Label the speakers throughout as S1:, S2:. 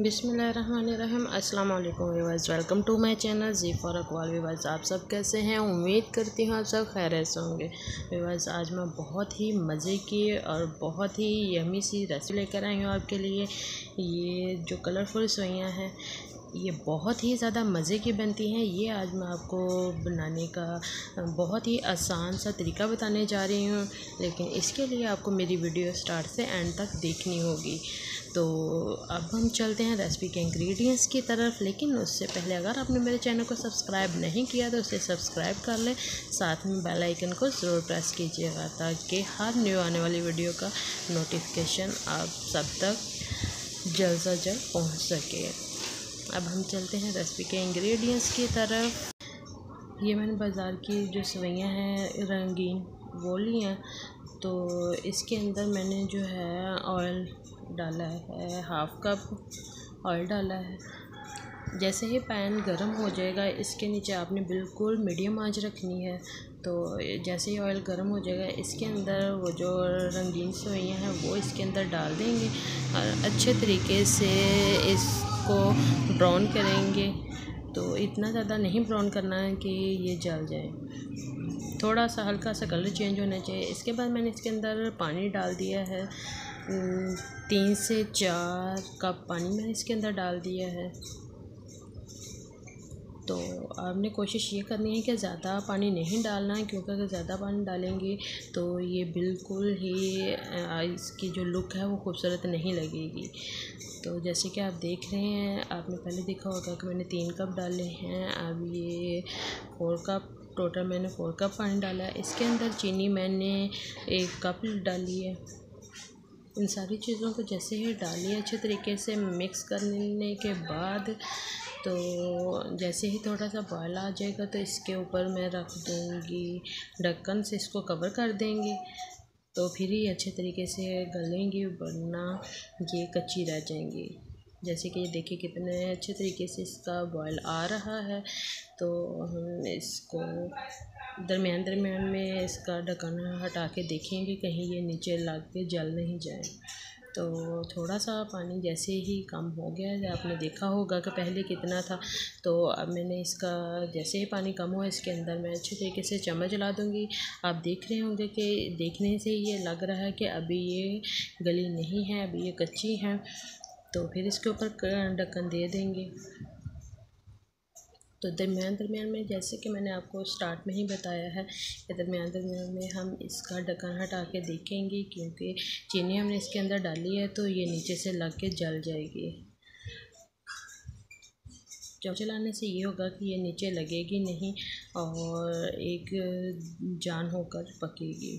S1: बिस्मिल्लाहिर्रहमानिर्रहीम। अस्सलाम वालेकुम viewers, welcome to my channel G for Aqwal. Viewers, आप सब कैसे हैं? उम्मीद करती हूँ आप सब खैरियत से होंगे। व्यूअर्स, आज मैं बहुत ही मज़े की और बहुत ही यमी सी रेसिपी लेकर आई हूँ आपके लिए। ये जो कलरफुल सेवइयाँ हैं ये बहुत ही ज़्यादा मज़े की बनती हैं। ये आज मैं आपको बनाने का बहुत ही आसान सा तरीका बताने जा रही हूँ, लेकिन इसके लिए आपको मेरी वीडियो स्टार्ट से एंड तक देखनी होगी। तो अब हम चलते हैं रेसिपी के इंग्रेडिएंट्स की तरफ, लेकिन उससे पहले अगर आपने मेरे चैनल को सब्सक्राइब नहीं किया तो उसे सब्सक्राइब कर लें। साथ में बेल आइकन को ज़रूर प्रेस कीजिएगा ताकि हर न्यू आने वाली वीडियो का नोटिफिकेशन आप सब तक जल्द से जल्द पहुँच सके। अब हम चलते हैं रेसिपी के इंग्रेडिएंट्स की तरफ। ये मैंने बाज़ार की जो सेवइयाँ हैं रंगीन वो ली हैं। तो इसके अंदर मैंने जो है ऑयल डाला है, हाफ़ कप ऑयल डाला है। जैसे ही पैन गरम हो जाएगा इसके नीचे आपने बिल्कुल मीडियम आंच रखनी है। तो जैसे ही ऑयल गरम हो जाएगा इसके अंदर वो जो रंगीन सेवइयाँ हैं वो इसके अंदर डाल देंगे और अच्छे तरीके से इसको ब्राउन करेंगे। तो इतना ज़्यादा नहीं ब्राउन करना है कि ये जल जाए, थोड़ा सा हल्का सा कलर चेंज होना चाहिए। इसके बाद मैंने इसके अंदर पानी डाल दिया है, 3 से 4 कप पानी मैंने इसके अंदर डाल दिया है। तो आपने कोशिश ये करनी है कि ज़्यादा पानी नहीं डालना है, क्योंकि अगर ज़्यादा पानी डालेंगे तो ये बिल्कुल ही इसकी जो लुक है वो खूबसूरत नहीं लगेगी। तो जैसे कि आप देख रहे हैं, आपने पहले देखा होगा कि मैंने 3 कप डाले हैं। अब ये 4 कप, टोटल मैंने 4 कप पानी डाला है। इसके अंदर चीनी मैंने 1 कप डाली है। इन सारी चीज़ों को जैसे ही डालिए अच्छे तरीके से मिक्स करने के बाद, तो जैसे ही थोड़ा सा बॉयल आ जाएगा तो इसके ऊपर मैं रख दूँगी ढक्कन से, इसको कवर कर देंगे। तो फिर ही अच्छे तरीके से गलेंगी, वरना ये कच्ची रह जाएंगी। जैसे कि ये देखिए कितने अच्छे तरीके से इसका बॉयल आ रहा है। तो हम इसको दरमियान में इसका ढक्कन हटा के देखेंगे कहीं ये नीचे लग के जल नहीं जाए। तो थोड़ा सा पानी जैसे ही कम हो गया है, आपने देखा होगा कि पहले कितना था। तो अब मैंने इसका जैसे ही पानी कम हुआ इसके अंदर मैं अच्छे तरीके से चम्मच चला दूँगी। आप देख रहे होंगे कि देखने से ये लग रहा है कि अभी ये गली नहीं है, अभी ये कच्ची हैं। तो फिर इसके ऊपर ढक्कन दे देंगे। तो दरमियान में, जैसे कि मैंने आपको स्टार्ट में ही बताया है कि दरमियान में हम इसका ढक्कन हटा के देखेंगे, क्योंकि चीनी हमने इसके अंदर डाली है तो ये नीचे से लग के जल जाएगी। चम्मच चलाने से ये होगा कि ये नीचे लगेगी नहीं और एक जान होकर पकेगी।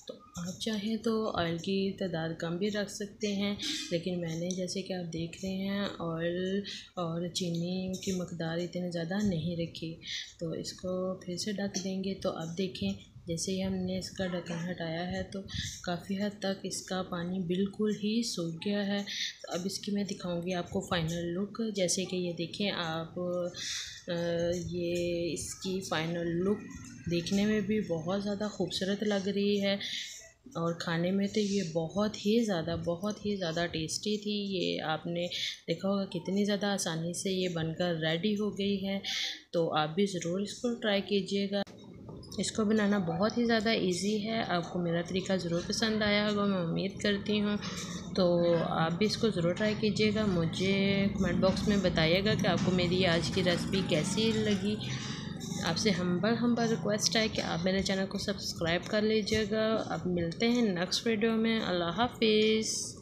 S1: तो आप चाहें तो ऑयल की तादाद कम भी रख सकते हैं, लेकिन मैंने जैसे कि आप देख रहे हैं ऑयल और चीनी की मकदार इतनी ज़्यादा नहीं रखी। तो इसको फिर से ढक देंगे। तो अब देखें, जैसे ही हमने इसका ढक्कन हटाया है तो काफ़ी हद तक इसका पानी बिल्कुल ही सूख गया है। तो अब इसकी मैं दिखाऊंगी आपको फ़ाइनल लुक। जैसे कि ये देखें आप, ये इसकी फ़ाइनल लुक देखने में भी बहुत ज़्यादा खूबसूरत लग रही है और खाने में तो ये बहुत ही ज़्यादा टेस्टी थी। ये आपने देखा होगा कितनी ज़्यादा आसानी से ये बनकर रेडी हो गई है। तो आप भी ज़रूर इसको ट्राई कीजिएगा। इसको बनाना बहुत ही ज़्यादा इजी है। आपको मेरा तरीका ज़रूर पसंद आया होगा, मैं उम्मीद करती हूँ। तो आप भी इसको ज़रूर ट्राई कीजिएगा। मुझे कमेंट बॉक्स में बताइएगा कि आपको मेरी आज की रेसिपी कैसी लगी। आपसे हम्बल रिक्वेस्ट है कि आप मेरे चैनल को सब्सक्राइब कर लीजिएगा। अब मिलते हैं नेक्स्ट वीडियो में। अल्लाह हाफिज़।